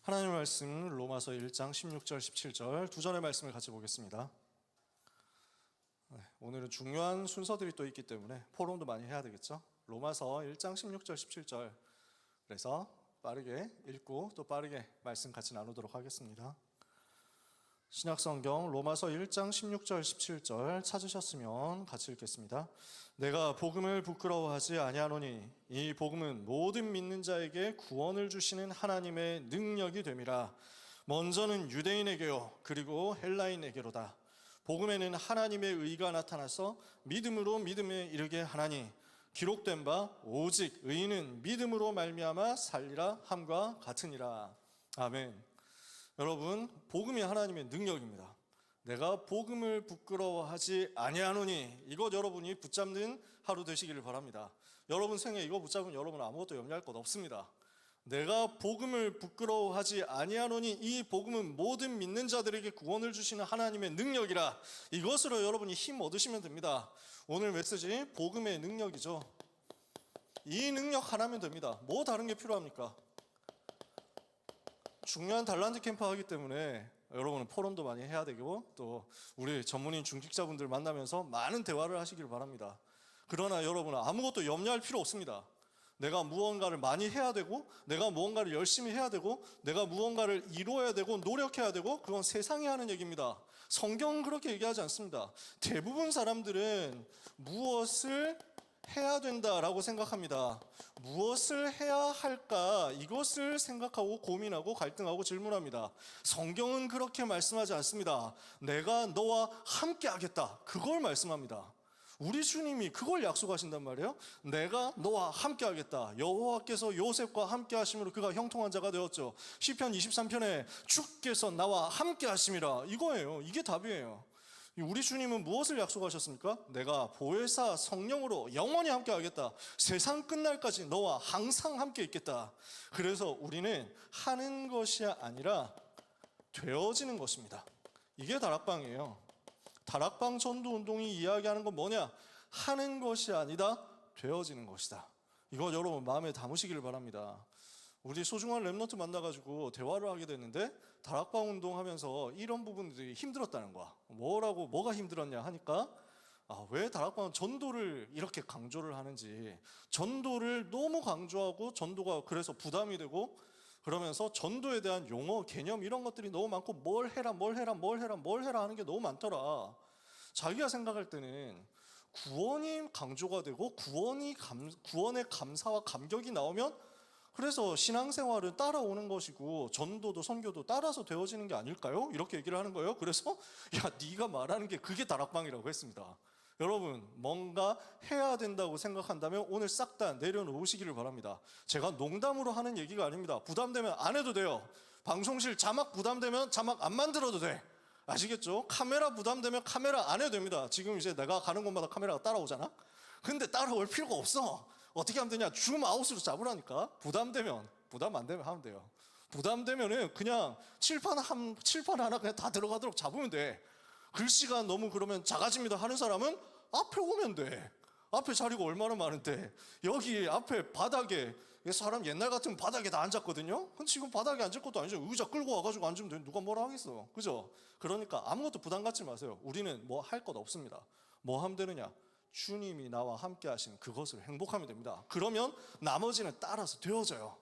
하나님의 말씀 로마서 1장 16절 17절 두 절의 말씀을 같이 보겠습니다. 오늘은 중요한 순서들이 또 있기 때문에 포럼도 많이 해야 되겠죠. 로마서 1장 16절 17절, 그래서 빠르게 읽고 또 빠르게 말씀 같이 나누도록 하겠습니다. 신약성경 로마서 1장 16절 17절 찾으셨으면 같이 읽겠습니다. 내가 복음을 부끄러워하지 아니하노니 이 복음은 모든 믿는 자에게 구원을 주시는 하나님의 능력이 됨이라. 먼저는 유대인에게요 그리고 헬라인에게로다. 복음에는 하나님의 의가 나타나서 믿음으로 믿음에 이르게 하나니 기록된 바 오직 의인은 믿음으로 말미암아 살리라 함과 같으니라. 아멘. 여러분, 복음이 하나님의 능력입니다. 내가 복음을 부끄러워하지 아니하노니, 이것 여러분이 붙잡는 하루 되시기를 바랍니다. 여러분 생에 이거 붙잡으면 여러분 아무것도 염려할 것 없습니다. 내가 복음을 부끄러워하지 아니하노니 이 복음은 모든 믿는 자들에게 구원을 주시는 하나님의 능력이라. 이것으로 여러분이 힘 얻으시면 됩니다. 오늘 메시지 복음의 능력이죠. 이 능력 하나면 됩니다. 뭐 다른 게 필요합니까? 중요한 달란트 캠프 하기 때문에 여러분은 포럼도 많이 해야 되고 또 우리 전문인 중직자분들 만나면서 많은 대화를 하시길 바랍니다. 그러나 여러분은 아무것도 염려할 필요 없습니다. 내가 무언가를 많이 해야 되고 내가 무언가를 열심히 해야 되고 내가 무언가를 이루어야 되고 노력해야 되고, 그건 세상이 하는 얘기입니다. 성경은 그렇게 얘기하지 않습니다. 대부분 사람들은 무엇을 해야 된다라고 생각합니다. 무엇을 해야 할까? 이것을 생각하고 고민하고 갈등하고 질문합니다. 성경은 그렇게 말씀하지 않습니다. 내가 너와 함께 하겠다. 그걸 말씀합니다. 우리 주님이 그걸 약속하신단 말이에요. 내가 너와 함께 하겠다. 여호와께서 요셉과 함께 하심으로 그가 형통한 자가 되었죠. 시편 23편에 주께서 나와 함께 하심이라. 이거예요. 이게 답이에요. 우리 주님은 무엇을 약속하셨습니까? 내가 보혜사 성령으로 영원히 함께 하겠다. 세상 끝날까지 너와 항상 함께 있겠다. 그래서 우리는 하는 것이 아니라 되어지는 것입니다. 이게 다락방이에요. 다락방 전도운동이 이야기하는 건 뭐냐? 하는 것이 아니다, 되어지는 것이다. 이거 여러분 마음에 담으시기를 바랍니다. 우리 소중한 랩런트 만나가지고 대화를 하게 됐는데 다락방 운동하면서 이런 부분들이 힘들었다는 거야. 뭐가 힘들었냐 하니까 왜 다락방은 전도를 이렇게 강조를 하는지, 전도를 너무 강조하고 전도가 그래서 부담이 되고 그러면서 전도에 대한 용어, 개념 이런 것들이 너무 많고 뭘 해라 하는 게 너무 많더라. 자기가 생각할 때는 구원이 강조가 되고 구원의 감사와 감격이 나오면 그래서 신앙생활은 따라오는 것이고 전도도 선교도 따라서 되어지는 게 아닐까요? 이렇게 얘기를 하는 거예요. 그래서 네가 말하는 게 그게 다락방이라고 했습니다. 여러분, 뭔가 해야 된다고 생각한다면 오늘 싹 다 내려놓으시기를 바랍니다. 제가 농담으로 하는 얘기가 아닙니다. 부담되면 안 해도 돼요. 방송실 자막 부담되면 자막 안 만들어도 돼. 아시겠죠? 카메라 부담되면 카메라 안 해도 됩니다. 지금 이제 내가 가는 곳마다 카메라가 따라오잖아? 근데 따라올 필요가 없어. 어떻게 하면 되냐? 줌 아웃으로 잡으라니까. 부담 안 되면 하면 돼요. 부담되면은 그냥 칠판 하나 그냥 다 들어가도록 잡으면 돼. 글씨가 너무 그러면 작아집니다 하는 사람은 앞에 오면 돼. 앞에 자리가 얼마나 많은데. 여기 앞에 바닥에, 사람 옛날 같으면 바닥에 다 앉았거든요. 근데 지금 바닥에 앉을 것도 아니죠. 의자 끌고 와가지고 앉으면 돼. 누가 뭐라 하겠어. 그죠? 그러니까 아무것도 부담 갖지 마세요. 우리는 뭐 할 것 없습니다. 뭐 하면 되느냐? 주님이 나와 함께 하신 그것을 행복하면 됩니다. 그러면 나머지는 따라서 되어져요.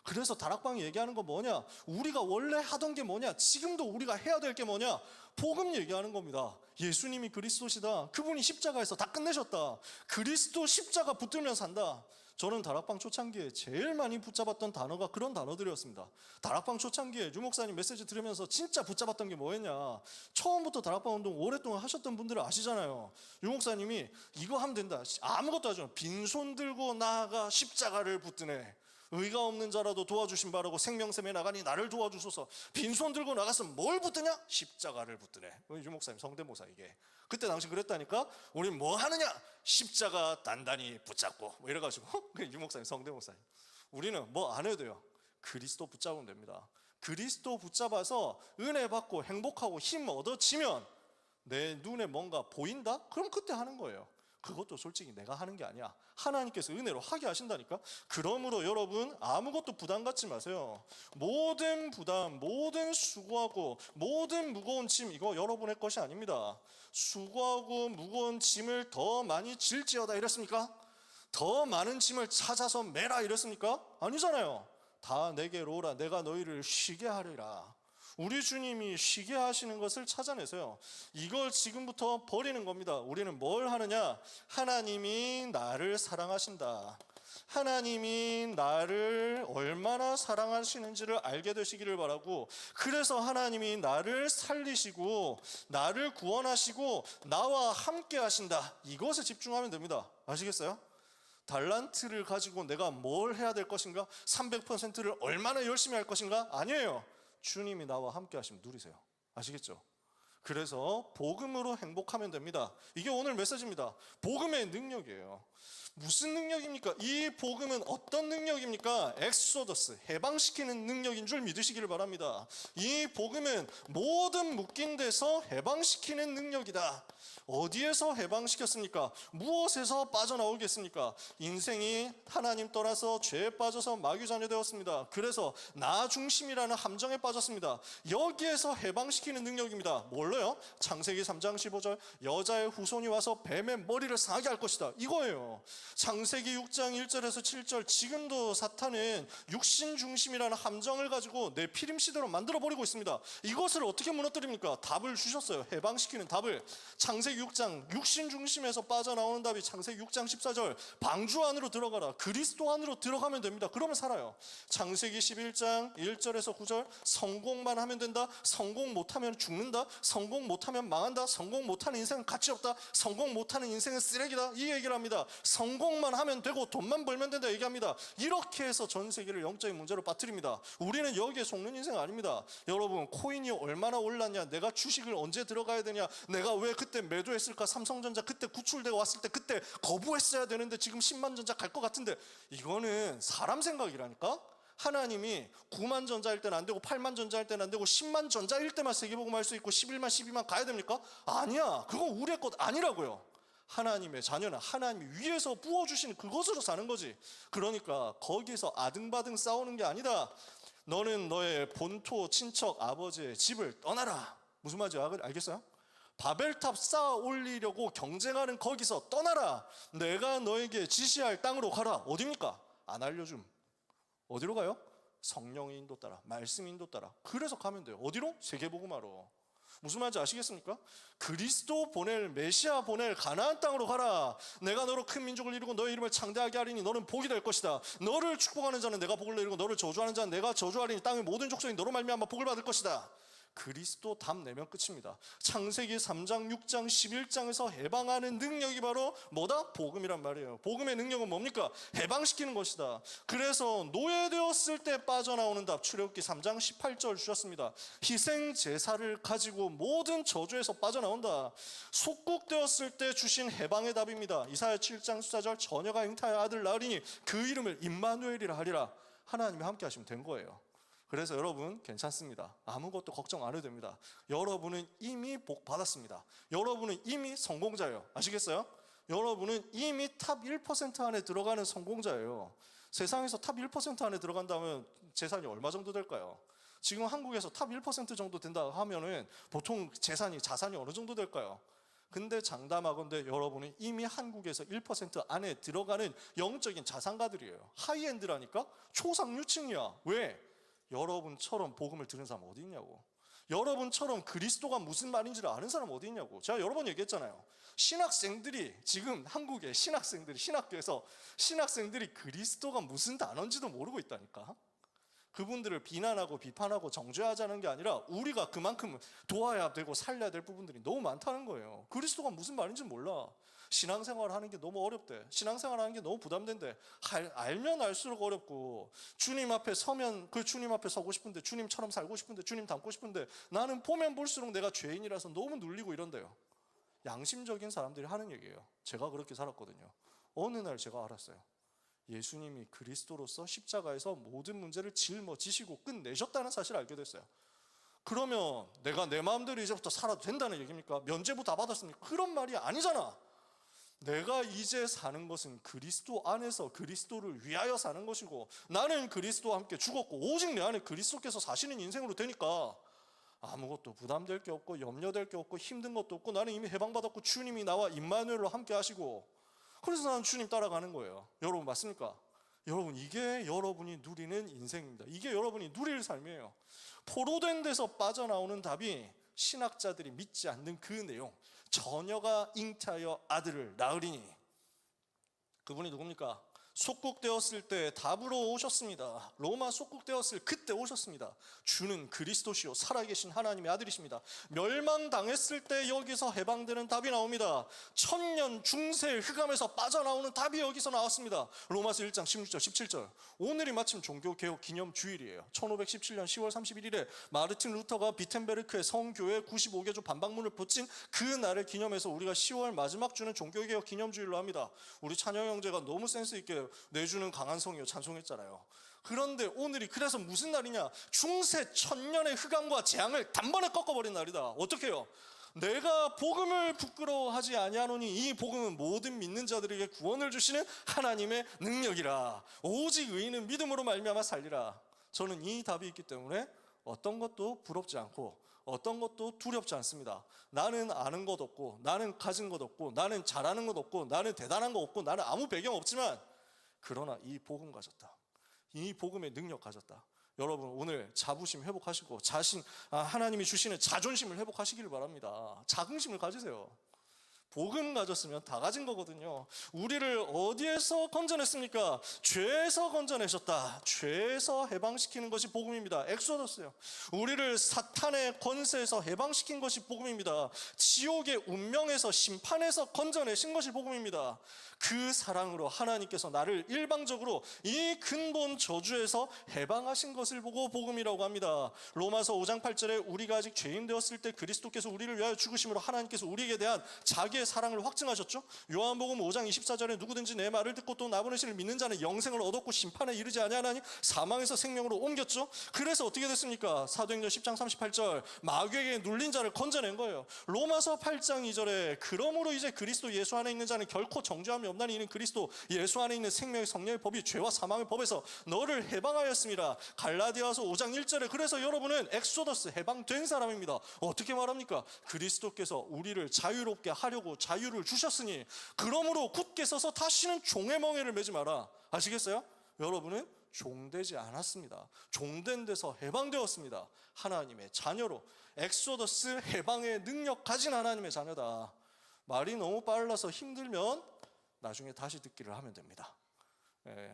그래서 다락방이 얘기하는 건 뭐냐? 우리가 원래 하던 게 뭐냐? 지금도 우리가 해야 될 게 뭐냐? 복음 얘기하는 겁니다. 예수님이 그리스도시다. 그분이 십자가에서 다 끝내셨다. 그리스도 십자가 붙들면 산다. 저는 다락방 초창기에 제일 많이 붙잡았던 단어가 그런 단어들이었습니다. 다락방 초창기에 유 목사님 메시지 들으면서 진짜 붙잡았던 게 뭐였냐? 처음부터 다락방 운동 오랫동안 하셨던 분들은 아시잖아요. 유 목사님이 이거 하면 된다. 아무것도 하지 마. 빈손 들고 나아가 십자가를 붙드네. 의가 없는 자라도 도와주신 바라고 생명샘에 나가니 나를 도와주소서. 빈손 들고 나갔으면 뭘 붙드냐? 십자가를 붙드네. 유 목사님 성대모사 이게. 그때 당시 그랬다니까. 우린 뭐 하느냐? 십자가 단단히 붙잡고 뭐 이래가지고 유 목사님 성대모사. 우리는 뭐 안 해도 돼요. 그리스도 붙잡으면 됩니다. 그리스도 붙잡아서 은혜 받고 행복하고 힘 얻어지면 내 눈에 뭔가 보인다? 그럼 그때 하는 거예요. 그것도 솔직히 내가 하는 게 아니야. 하나님께서 은혜로 하게 하신다니까. 그러므로 여러분 아무것도 부담 갖지 마세요. 모든 부담, 모든 수고하고 모든 무거운 짐, 이거 여러분의 것이 아닙니다. 수고하고 무거운 짐을 더 많이 질지어다 이랬습니까? 더 많은 짐을 찾아서 매라 이랬습니까? 아니잖아요. 다 내게로 오라, 내가 너희를 쉬게 하리라. 우리 주님이 쉬게 하시는 것을 찾아내세요. 이걸 지금부터 버리는 겁니다. 우리는 뭘 하느냐? 하나님이 나를 사랑하신다. 하나님이 나를 얼마나 사랑하시는지를 알게 되시기를 바라고, 그래서 하나님이 나를 살리시고 나를 구원하시고 나와 함께 하신다. 이것에 집중하면 됩니다. 아시겠어요? 달란트를 가지고 내가 뭘 해야 될 것인가? 300%를 얼마나 열심히 할 것인가? 아니에요. 주님이 나와 함께 하시면 누리세요. 아시겠죠? 그래서 복음으로 행복하면 됩니다. 이게 오늘 메시지입니다. 복음의 능력이에요. 무슨 능력입니까? 이 복음은 어떤 능력입니까? 엑소더스, 해방시키는 능력인 줄 믿으시기를 바랍니다. 이 복음은 모든 묶인 데서 해방시키는 능력이다. 어디에서 해방시켰습니까? 무엇에서 빠져나오겠습니까? 인생이 하나님 떠나서 죄에 빠져서 마귀 자녀 되었습니다. 그래서 나 중심이라는 함정에 빠졌습니다. 여기에서 해방시키는 능력입니다. 뭘로요? 창세기 3장 15절 여자의 후손이 와서 뱀의 머리를 상하게 할 것이다. 이거예요. 창세기 6장 1절에서 7절 지금도 사탄은 육신 중심이라는 함정을 가지고 내 피림시대로 만들어버리고 있습니다. 이것을 어떻게 무너뜨립니까? 답을 주셨어요. 해방시키는 답을. 창세기 6장 육신 중심에서 빠져나오는 답이 창세기 6장 14절 방주 안으로 들어가라. 그리스도 안으로 들어가면 됩니다. 그러면 살아요. 창세기 11장 1절에서 9절 성공만 하면 된다. 성공 못하면 죽는다. 성공 못하면 망한다. 성공 못하는 인생은 가치 없다. 성공 못하는 인생은 쓰레기다. 이 얘기를 합니다. 성공만 하면 되고 돈만 벌면 된다 얘기합니다. 이렇게 해서 전 세계를 영적인 문제로 빠뜨립니다. 우리는 여기에 속는 인생 아닙니다. 여러분 코인이 얼마나 올랐냐, 내가 주식을 언제 들어가야 되냐, 내가 왜 그때 매도했을까, 삼성전자 그때 구출되고 왔을 때 그때 거부했어야 되는데 지금 10만 전자 갈 것 같은데, 이거는 사람 생각이라니까. 하나님이 9만 전자일 때는 안 되고 8만 전자일 때는 안 되고 10만 전자일 때만 세계복음할 수 있고 11만 12만 가야 됩니까? 아니야. 그건 우리의 것 아니라고요. 하나님의 자녀는 하나님이 위에서 부어주시는 그것으로 사는 거지. 그러니까 거기서 아등바등 싸우는 게 아니다. 너는 너의 본토 친척 아버지의 집을 떠나라. 무슨 말인지 알겠어요? 바벨탑 쌓아 올리려고 경쟁하는 거기서 떠나라. 내가 너에게 지시할 땅으로 가라. 어디입니까? 안 알려줌. 어디로 가요? 성령의 인도 따라, 말씀 인도 따라. 그래서 가면 돼요. 어디로? 세계복음하러. 무슨 말인지 아시겠습니까? 그리스도 보낼, 메시아 보낼 가나안 땅으로 가라. 내가 너로 큰 민족을 이루고 너의 이름을 창대하게 하리니 너는 복이 될 것이다. 너를 축복하는 자는 내가 복을 내리고 너를 저주하는 자는 내가 저주하리니 땅의 모든 족속이 너로 말미암아 복을 받을 것이다. 그리스도 답 내면 끝입니다. 창세기 3장 6장 11장에서 해방하는 능력이 바로 뭐다? 복음이란 말이에요. 복음의 능력은 뭡니까? 해방시키는 것이다. 그래서 노예되었을 때 빠져나오는 답, 출애굽기 3장 18절 주셨습니다. 희생 제사를 가지고 모든 저주에서 빠져나온다. 속국되었을 때 주신 해방의 답입니다. 이사야 7장 14절 처녀가 잉타의 아들 낳으리니 그 이름을 임마누엘이라 하리라. 하나님이 함께 하시면 된 거예요. 그래서 여러분 괜찮습니다. 아무것도 걱정 안 해도 됩니다. 여러분은 이미 복 받았습니다. 여러분은 이미 성공자예요. 아시겠어요? 여러분은 이미 탑 1% 안에 들어가는 성공자예요. 세상에서 탑 1% 안에 들어간다면 재산이 얼마 정도 될까요? 지금 한국에서 탑 1% 정도 된다 하면은 보통 자산이 어느 정도 될까요? 근데 장담하건대 여러분은 이미 한국에서 1% 안에 들어가는 영적인 자산가들이에요. 하이엔드라니까? 초상류층이야. 왜? 여러분처럼 복음을 들은 사람 어디 있냐고. 여러분처럼 그리스도가 무슨 말인지를 아는 사람 어디 있냐고. 제가 여러 번 얘기했잖아요. 신학생들이 지금 한국의 신학교에서 신학생들이 그리스도가 무슨 단어인지도 모르고 있다니까. 그분들을 비난하고 비판하고 정죄하자는 게 아니라 우리가 그만큼 도와야 되고 살려야 될 부분들이 너무 많다는 거예요. 그리스도가 무슨 말인지 몰라. 신앙생활 하는 게 너무 어렵대. 신앙생활 하는 게 너무 부담된대. 알면 알수록 어렵고, 주님 앞에 서면 그 주님 앞에 서고 싶은데, 주님처럼 살고 싶은데, 주님 닮고 싶은데, 나는 보면 볼수록 내가 죄인이라서 너무 눌리고 이런데요. 양심적인 사람들이 하는 얘기예요. 제가 그렇게 살았거든요. 어느 날 제가 알았어요. 예수님이 그리스도로서 십자가에서 모든 문제를 짊어지시고 끝내셨다는 사실을 알게 됐어요. 그러면 내가 내 마음대로 이제부터 살아도 된다는 얘기입니까? 면죄부 다 받았습니까? 그런 말이 아니잖아. 내가 이제 사는 것은 그리스도 안에서 그리스도를 위하여 사는 것이고, 나는 그리스도와 함께 죽었고 오직 내 안에 그리스도께서 사시는 인생으로 되니까 아무것도 부담될 게 없고 염려될 게 없고 힘든 것도 없고, 나는 이미 해방받았고 주님이 나와 임마누엘로 함께 하시고, 그래서 나는 주님 따라가는 거예요. 여러분 맞습니까? 여러분, 이게 여러분이 누리는 인생입니다. 이게 여러분이 누릴 삶이에요. 포로된 데서 빠져나오는 답이 신학자들이 믿지 않는 그 내용, 처녀가 잉태하여 아들을 낳으리니. 그분이 누굽니까? 속국되었을 때 답으로 오셨습니다. 로마 속국되었을 그때 오셨습니다. 주는 그리스도시요 살아계신 하나님의 아들이십니다. 멸망당했을 때 여기서 해방되는 답이 나옵니다. 천년 중세의 흑암에서 빠져나오는 답이 여기서 나왔습니다. 로마서 1장 16절 17절. 오늘이 마침 종교개혁 기념주일이에요. 1517년 10월 31일에 마르틴 루터가 비텐베르크의 성교회 95개조 반박문을 붙인 그 날을 기념해서 우리가 10월 마지막 주는 종교개혁 기념주일로 합니다. 우리 찬영 형제가 너무 센스 있게 내주는 강한 성이요 찬송했잖아요. 그런데 오늘이 그래서 무슨 날이냐? 중세 천년의 흑암과 재앙을 단번에 꺾어버린 날이다. 어떻게 해요? 내가 복음을 부끄러워하지 아니하노니 이 복음은 모든 믿는 자들에게 구원을 주시는 하나님의 능력이라. 오직 의인은 믿음으로 말미암아 살리라. 저는 이 답이 있기 때문에 어떤 것도 부럽지 않고 어떤 것도 두렵지 않습니다. 나는 아는 것 없고, 나는 가진 것 없고, 나는 잘하는 것 없고, 나는 대단한 것 없고, 나는 아무 배경 없지만, 그러나 이 복음 가졌다. 이 복음의 능력 가졌다. 여러분, 오늘 자부심 회복하시고 하나님이 주시는 자존심을 회복하시기를 바랍니다. 자긍심을 가지세요. 복음 가졌으면 다 가진 거거든요. 우리를 어디에서 건져냈습니까? 죄에서 건져내셨다. 죄에서 해방시키는 것이 복음입니다. 엑소더스요. 우리를 사탄의 권세에서 해방시킨 것이 복음입니다. 지옥의 운명에서 심판에서 건져내신 것이 복음입니다. 그 사랑으로 하나님께서 나를 일방적으로 이 근본 저주에서 해방하신 것을 보고 복음이라고 합니다. 로마서 5장 8절에 우리가 아직 죄인 되었을 때 그리스도께서 우리를 위하여 죽으심으로 하나님께서 우리에게 대한 자기의 사랑을 확증하셨죠. 요한복음 5장 24절에 누구든지 내 말을 듣고 또 나 보내시를 믿는 자는 영생을 얻었고 심판에 이르지 아니하나니 사망에서 생명으로 옮겼죠. 그래서 어떻게 됐습니까? 사도행전 10장 38절 마귀에게 눌린 자를 건져낸 거예요. 로마서 8장 2절에 그러므로 이제 그리스도 예수 안에 있는 자는 결코 정죄함이 없나니 이는 그리스도 예수 안에 있는 생명의 성령의 법이 죄와 사망의 법에서 너를 해방하였습니다. 갈라디아서 5장 1절에 그래서 여러분은 엑소더스 해방된 사람입니다. 어떻게 말합니까? 그리스도께서 우리를 자유롭게 하려고 자유를 주셨으니 그러므로 굳게 서서 다시는 종의 멍에를 매지 마라. 아시겠어요? 여러분은 종되지 않았습니다. 종된 데서 해방되었습니다. 하나님의 자녀로 엑소더스 해방의 능력 가진 하나님의 자녀다. 말이 너무 빨라서 힘들면 나중에 다시 듣기를 하면 됩니다.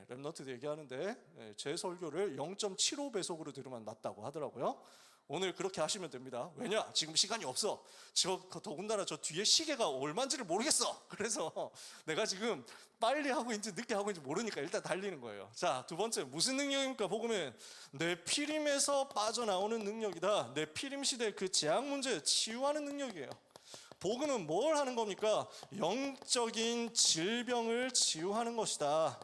랩너트도 얘기하는데 제 설교를 0.75배속으로 들으면 낫다고 하더라고요. 오늘 그렇게 하시면 됩니다. 왜냐? 지금 시간이 없어. 더군다나 저 뒤에 시계가 얼마인지를 모르겠어. 그래서 내가 지금 빨리 하고 있는지 늦게 하고 있는지 모르니까 일단 달리는 거예요. 자, 두 번째 무슨 능력입니까? 복음은 내 피림에서 빠져나오는 능력이다. 내 피림 시대의 그 재앙 문제 치유하는 능력이에요. 복음은 뭘 하는 겁니까? 영적인 질병을 치유하는 것이다.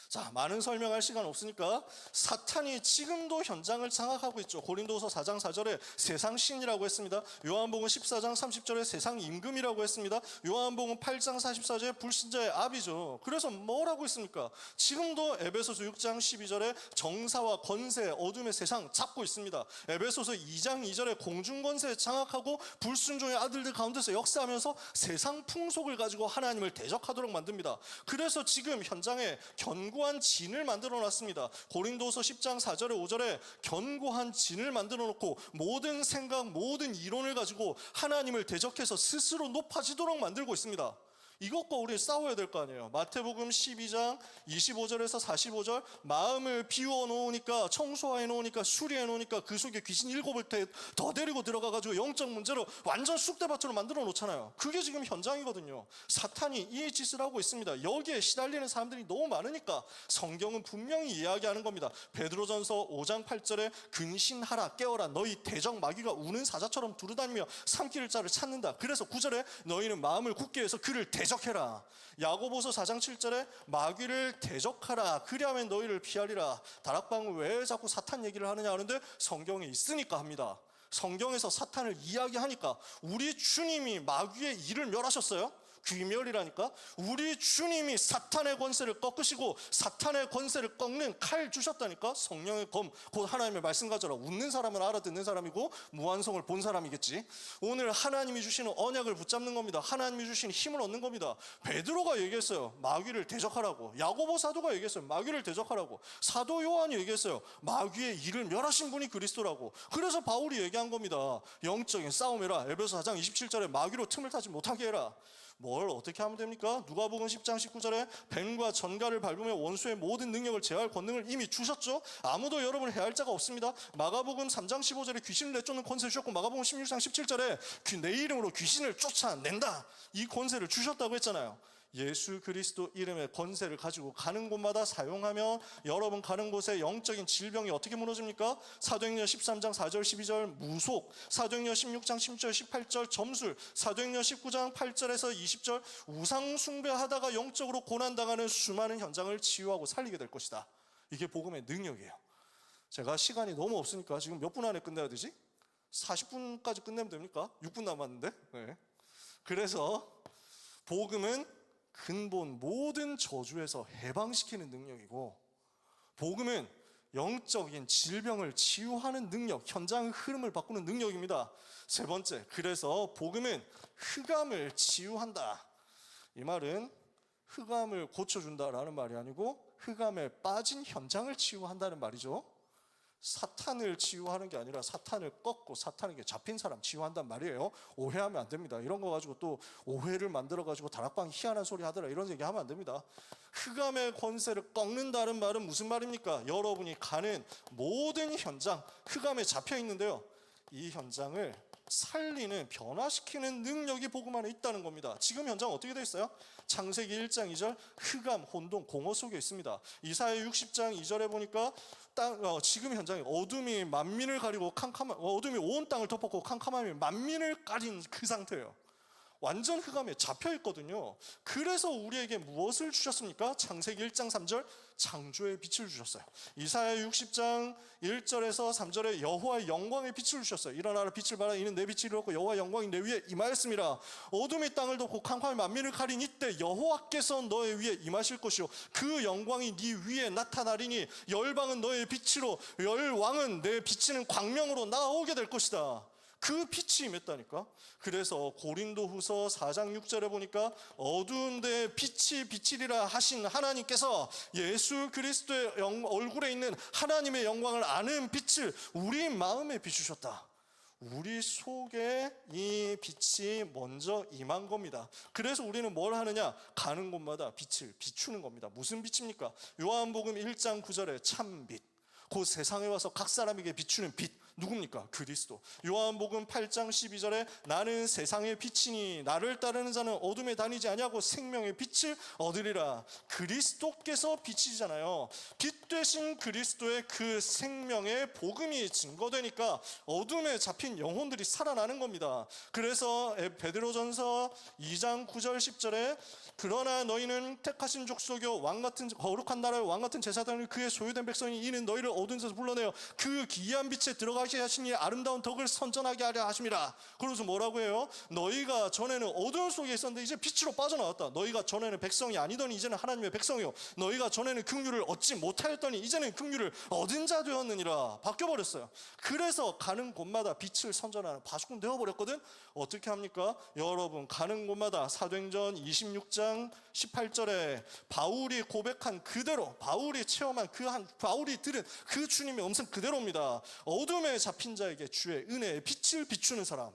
자, 많은 설명할 시간 없으니까 사탄이 지금도 현장을 장악하고 있죠. 고린도서 4장 4절에 세상 신이라고 했습니다. 요한복음 14장 30절에 세상 임금이라고 했습니다. 요한복음 8장 44절에 불신자의 아비죠. 그래서 뭐라고 했습니까? 지금도 에베소서 6장 12절에 정사와 권세, 어둠의 세상 잡고 있습니다. 에베소서 2장 2절에 공중권세 장악하고 불순종의 아들들 가운데서 역사하면서 세상 풍속을 가지고 하나님을 대적하도록 만듭니다. 그래서 지금 현장에 견고한 진을 만들어 놨습니다. 고린도서 10장 4절에 5절에 견고한 진을 만들어 놓고 모든 생각, 모든 이론을 가지고 하나님을 대적해서 스스로 높아지도록 만들고 있습니다. 이것과 우리 싸워야 될 거 아니에요. 마태복음 12장 25절에서 45절 마음을 비워 놓으니까, 청소해 놓으니까, 수리해 놓으니까 그 속에 귀신 7을 더 데리고 들어가가지고 영적 문제로 완전 쑥대밭으로 만들어 놓잖아요. 그게 지금 현장이거든요. 사탄이 이 짓을 하고 있습니다. 여기에 시달리는 사람들이 너무 많으니까 성경은 분명히 이야기하는 겁니다. 베드로전서 5장 8절에 근신하라, 깨어라, 너희 대적 마귀가 우는 사자처럼 두루다니며 삼킬 자를 찾는다. 그래서 9절에 너희는 마음을 굳게 해서 그를 대적해라. 야고보서 4장 7절에 마귀를 대적하라, 그리하면 너희를 피하리라. 다락방은 왜 자꾸 사탄 얘기를 하느냐 하는데 성경에 있으니까 합니다. 성경에서 사탄을 이야기하니까. 우리 주님이 마귀의 일을 멸하셨어요? 귀멸이라니까. 우리 주님이 사탄의 권세를 꺾으시고 사탄의 권세를 꺾는 칼 주셨다니까. 성령의 검, 곧 하나님의 말씀 가져라. 웃는 사람은 알아듣는 사람이고 무한성을 본 사람이겠지. 오늘 하나님이 주시는 언약을 붙잡는 겁니다. 하나님이 주시는 힘을 얻는 겁니다. 베드로가 얘기했어요. 마귀를 대적하라고. 야고보 사도가 얘기했어요. 마귀를 대적하라고. 사도 요한이 얘기했어요. 마귀의 이를 멸하신 분이 그리스도라고. 그래서 바울이 얘기한 겁니다. 영적인 싸움이라. 에베소 4장 27절에 마귀로 틈을 타지 못하게 해라. 뭘 어떻게 하면 됩니까? 누가복음 10장 19절에 뱀과 전갈을 밟으며 원수의 모든 능력을 제어할 권능을 이미 주셨죠. 아무도 여러분을 해할 자가 없습니다. 마가복음 3장 15절에 귀신을 내쫓는 권세 주셨고, 마가복음 16장 17절에 내 이름으로 귀신을 쫓아낸다, 이 권세를 주셨다고 했잖아요. 예수 그리스도 이름의 권세를 가지고 가는 곳마다 사용하면 여러분 가는 곳에 영적인 질병이 어떻게 무너집니까? 사도행전 13장 4절 12절 무속, 사도행전 16장 10절 18절 점술, 사도행전 19장 8절에서 20절 우상 숭배하다가 영적으로 고난당하는 수많은 현장을 치유하고 살리게 될 것이다. 이게 복음의 능력이에요. 제가 시간이 너무 없으니까 지금 몇 분 안에 끝내야 되지? 40분까지 끝내면 됩니까? 6분 남았는데. 네. 그래서 복음은 근본 모든 저주에서 해방시키는 능력이고, 복음은 영적인 질병을 치유하는 능력, 현장의 흐름을 바꾸는 능력입니다. 세 번째, 그래서 복음은 흑암을 치유한다. 이 말은 흑암을 고쳐준다라는 말이 아니고 흑암에 빠진 현장을 치유한다는 말이죠. 사탄을 치유하는 게 아니라 사탄을 꺾고 사탄에게 잡힌 사람 치유한단 말이에요. 오해하면 안 됩니다. 이런 거 가지고 또 오해를 만들어가지고 다락방 희한한 소리 하더라 이런 얘기 하면 안 됩니다. 흑암의 권세를 꺾는다는 말은 무슨 말입니까? 여러분이 가는 모든 현장, 흑암에 잡혀 있는데요, 이 현장을 살리는, 변화시키는 능력이 복음 안에 있다는 겁니다. 지금 현장 어떻게 되어 있어요? 창세기 1장 2절 흑암, 혼돈, 공허 속에 있습니다. 이사야 60장 2절에 보니까 지금 현장에 어둠이 만민을 가리고 어둠이 온 땅을 덮었고 캄캄함이 만민을 가린 그 상태예요. 완전 흑암에 잡혀 있거든요. 그래서 우리에게 무엇을 주셨습니까? 창세기 1장 3절 창조의 빛을 주셨어요. 이사야 60장 1절에서 3절에 여호와의 영광의 빛을 주셨어요. 일어나라 빛을 발하, 이는 내 빛이 이르렀고 여호와의 영광이 내 위에 임하였습니다. 어둠이 땅을 덮고 캄캄함이 만민을 가린 이때 여호와께서 너의 위에 임하실 것이요 그 영광이 네 위에 나타나리니 열방은 너의 빛으로 열왕은 내 비치는 광명으로 나오게 될 것이다. 그 빛이 임했다니까. 그래서 고린도후서 4장 6절에 보니까 어두운 데에 빛이 비치리라 하신 하나님께서 예수 그리스도의 얼굴에 있는 하나님의 영광을 아는 빛을 우리 마음에 비추셨다. 우리 속에 이 빛이 먼저 임한 겁니다. 그래서 우리는 뭘 하느냐? 가는 곳마다 빛을 비추는 겁니다. 무슨 빛입니까? 요한복음 1장 9절에 참빛, 곧 세상에 와서 각 사람에게 비추는 빛, 누굽니까? 그리스도. 요한복음 8장 12절에 나는 세상의 빛이니 나를 따르는 자는 어둠에 다니지 아니하고 생명의 빛을 얻으리라. 그리스도께서 빛이잖아요. 빛 되신 그리스도의 그 생명의 복음이 증거되니까 어둠에 잡힌 영혼들이 살아나는 겁니다. 그래서 베드로전서 2장 9절 10절에 그러나 너희는 택하신 족속이요 왕같은 거룩한 나라의 왕같은 제사장을 그의 소유된 백성이 이는 너희를 어두운 데서 불러내어 그 기이한 빛에 들어가게 하시니 아름다운 덕을 선전하게 하려 하심이라. 그러면서 뭐라고 해요? 너희가 전에는 어두운 속에 있었는데 이제 빛으로 빠져나왔다. 너희가 전에는 백성이 아니더니 이제는 하나님의 백성이요 너희가 전에는 긍휼을 얻지 못하였더니 이제는 긍휼을 얻은 자 되었느니라. 바뀌어버렸어요. 그래서 가는 곳마다 빛을 선전하는 바수꾼 되어버렸거든. 어떻게 합니까? 여러분 가는 곳마다 사도행전 26장 18절에 바울이 고백한 그대로, 바울이 체험한 바울이 들은 그 주님의 음성 그대로입니다. 어둠에 잡힌 자에게 주의 은혜의 빛을 비추는 사람.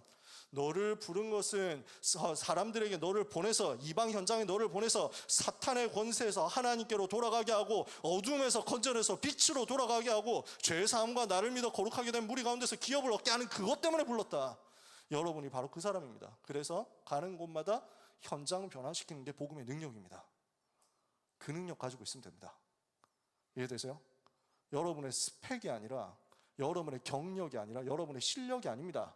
너를 부른 것은 사람들에게 너를 보내서, 이방 현장에 너를 보내서 사탄의 권세에서 하나님께로 돌아가게 하고 어둠에서 건져내서 빛으로 돌아가게 하고 죄의 사함과 나를 믿어 거룩하게 된 무리 가운데서 기업을 얻게 하는 그것 때문에 불렀다. 여러분이 바로 그 사람입니다. 그래서 가는 곳마다 현장을 변화시키는 게 복음의 능력입니다. 그 능력 가지고 있으면 됩니다. 이해되세요? 여러분의 스펙이 아니라, 여러분의 경력이 아니라, 여러분의 실력이 아닙니다.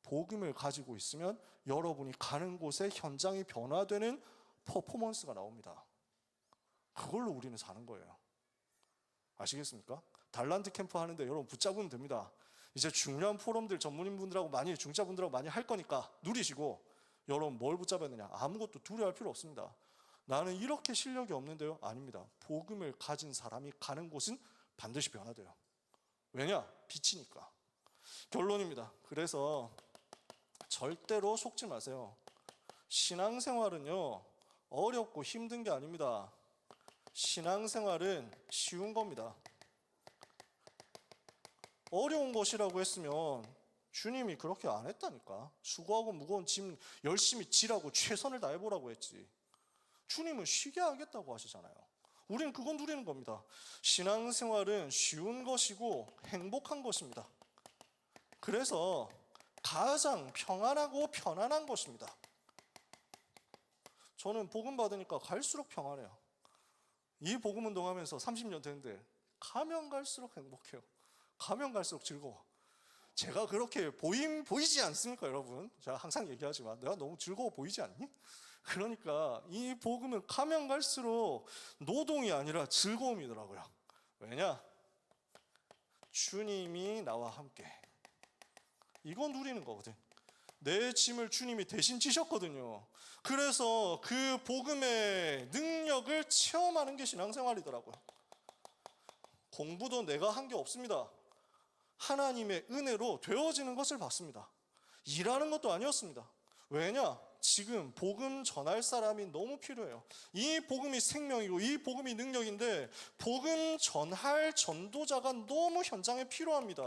복음을 가지고 있으면 여러분이 가는 곳에 현장이 변화되는 퍼포먼스가 나옵니다. 그걸로 우리는 사는 거예요. 아시겠습니까? 달란트 캠프 하는데 여러분 붙잡으면 됩니다. 이제 중요한 포럼들 전문인분들하고 중자분들하고 많이 할 거니까 누리시고, 여러분 뭘 붙잡아야 되냐? 아무것도 두려워할 필요 없습니다. 나는 이렇게 실력이 없는데요? 아닙니다. 복음을 가진 사람이 가는 곳은 반드시 변화돼요. 왜냐? 빛이니까. 결론입니다. 그래서 절대로 속지 마세요. 신앙생활은요, 어렵고 힘든 게 아닙니다. 신앙생활은 쉬운 겁니다. 어려운 것이라고 했으면 주님이 그렇게 안 했다니까. 수고하고 무거운 짐 열심히 지라고 최선을 다해보라고 했지. 주님은 쉬게 하겠다고 하시잖아요. 우리는 그건 누리는 겁니다. 신앙생활은 쉬운 것이고 행복한 것입니다. 그래서 가장 평안하고 편안한 것입니다. 저는 복음 받으니까 갈수록 평안해요. 이 복음 운동하면서 30년 됐는데 가면 갈수록 행복해요. 가면 갈수록 즐거워. 제가 그렇게 보이지 않습니까, 여러분? 제가 항상 얘기하지만 내가 너무 즐거워 보이지 않니? 그러니까 이 복음은 가면 갈수록 노동이 아니라 즐거움이더라고요. 왜냐? 주님이 나와 함께. 이건 누리는 거거든. 내 짐을 주님이 대신 지셨거든요. 그래서 그 복음의 능력을 체험하는 게 신앙생활이더라고요. 공부도 내가 한 게 없습니다. 하나님의 은혜로 되어지는 것을 봤습니다. 일하는 것도 아니었습니다. 왜냐? 지금 복음 전할 사람이 너무 필요해요. 이 복음이 생명이고 이 복음이 능력인데 복음 전할 전도자가 너무 현장에 필요합니다.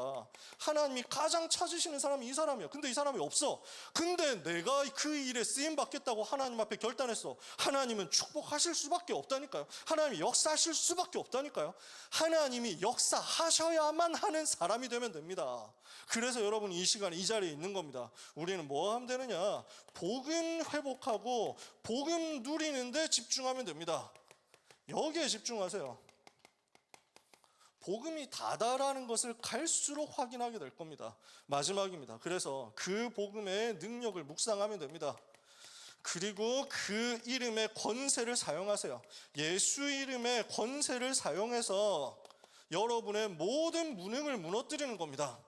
하나님이 가장 찾으시는 사람이 이 사람이야. 근데 이 사람이 없어. 근데 내가 그 일에 쓰임 받겠다고 하나님 앞에 결단했어. 하나님은 축복하실 수밖에 없다니까요. 하나님이 역사하실 수밖에 없다니까요. 하나님이 역사하셔야만 하는 사람이 되면 됩니다. 그래서 여러분 이 시간에 이 자리에 있는 겁니다. 우리는 뭐 하면 되느냐? 복음 회복하고 복음 누리는데 집중하면 됩니다. 여기에 집중하세요. 복음이 다다라는 것을 갈수록 확인하게 될 겁니다. 마지막입니다. 그래서 그 복음의 능력을 묵상하면 됩니다. 그리고 그 이름의 권세를 사용하세요. 예수 이름의 권세를 사용해서 여러분의 모든 무능을 무너뜨리는 겁니다.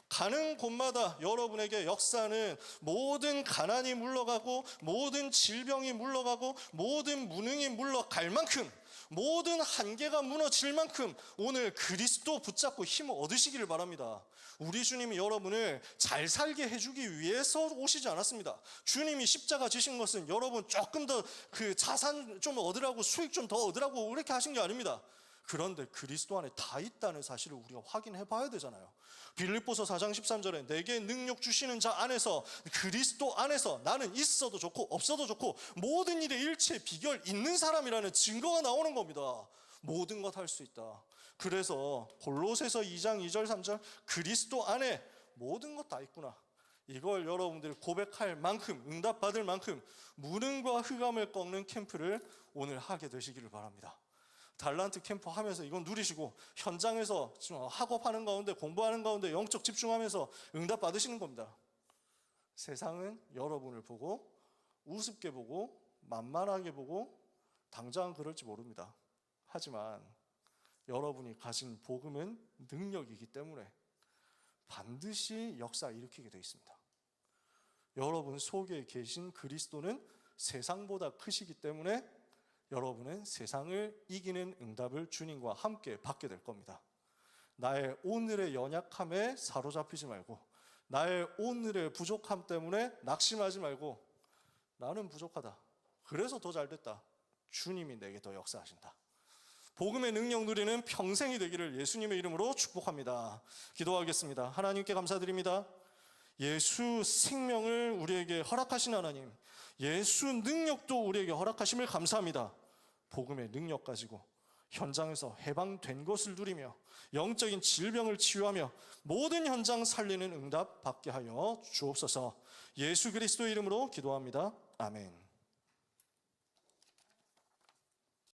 가는 곳마다 여러분에게 역사는 모든 가난이 물러가고 모든 질병이 물러가고 모든 무능이 물러갈 만큼 모든 한계가 무너질 만큼 오늘 그리스도 붙잡고 힘을 얻으시기를 바랍니다. 우리 주님이 여러분을 잘 살게 해주기 위해서 오시지 않았습니다. 주님이 십자가 지신 것은 여러분 조금 더 그 자산 좀 얻으라고 수익 좀 더 얻으라고 그렇게 하신 게 아닙니다. 그런데 그리스도 안에 다 있다는 사실을 우리가 확인해 봐야 되잖아요. 빌립보서 4장 13절에 내게 능력 주시는 자 안에서 그리스도 안에서 나는 있어도 좋고 없어도 좋고 모든 일에 일체 비결 있는 사람이라는 증거가 나오는 겁니다. 모든 것 할 수 있다. 그래서 골로새서 2장 2절 3절 그리스도 안에 모든 것 다 있구나. 이걸 여러분들이 고백할 만큼 응답받을 만큼 무능과 흑암을 꺾는 캠프를 오늘 하게 되시기를 바랍니다. 달란트 캠프 하면서 이건 누리시고 현장에서 학업하는 가운데 공부하는 가운데 영적 집중하면서 응답 받으시는 겁니다. 세상은 여러분을 보고 우습게 보고 만만하게 보고 당장은 그럴지 모릅니다. 하지만 여러분이 가진 복음은 능력이기 때문에 반드시 역사 일으키게 되어 있습니다. 여러분 속에 계신 그리스도는 세상보다 크시기 때문에 여러분은 세상을 이기는 응답을 주님과 함께 받게 될 겁니다. 나의 오늘의 연약함에 사로잡히지 말고 나의 오늘의 부족함 때문에 낙심하지 말고 나는 부족하다. 그래서 더 잘됐다. 주님이 내게 더 역사하신다. 복음의 능력 누리는 평생이 되기를 예수님의 이름으로 축복합니다. 기도하겠습니다. 하나님께 감사드립니다. 예수 생명을 우리에게 허락하신 하나님, 예수 능력도 우리에게 허락하심을 감사합니다. 복음의 능력 가지고 현장에서 해방된 것을 누리며 영적인 질병을 치유하며 모든 현장 살리는 응답 받게 하여 주옵소서. 예수 그리스도 이름으로 기도합니다. 아멘.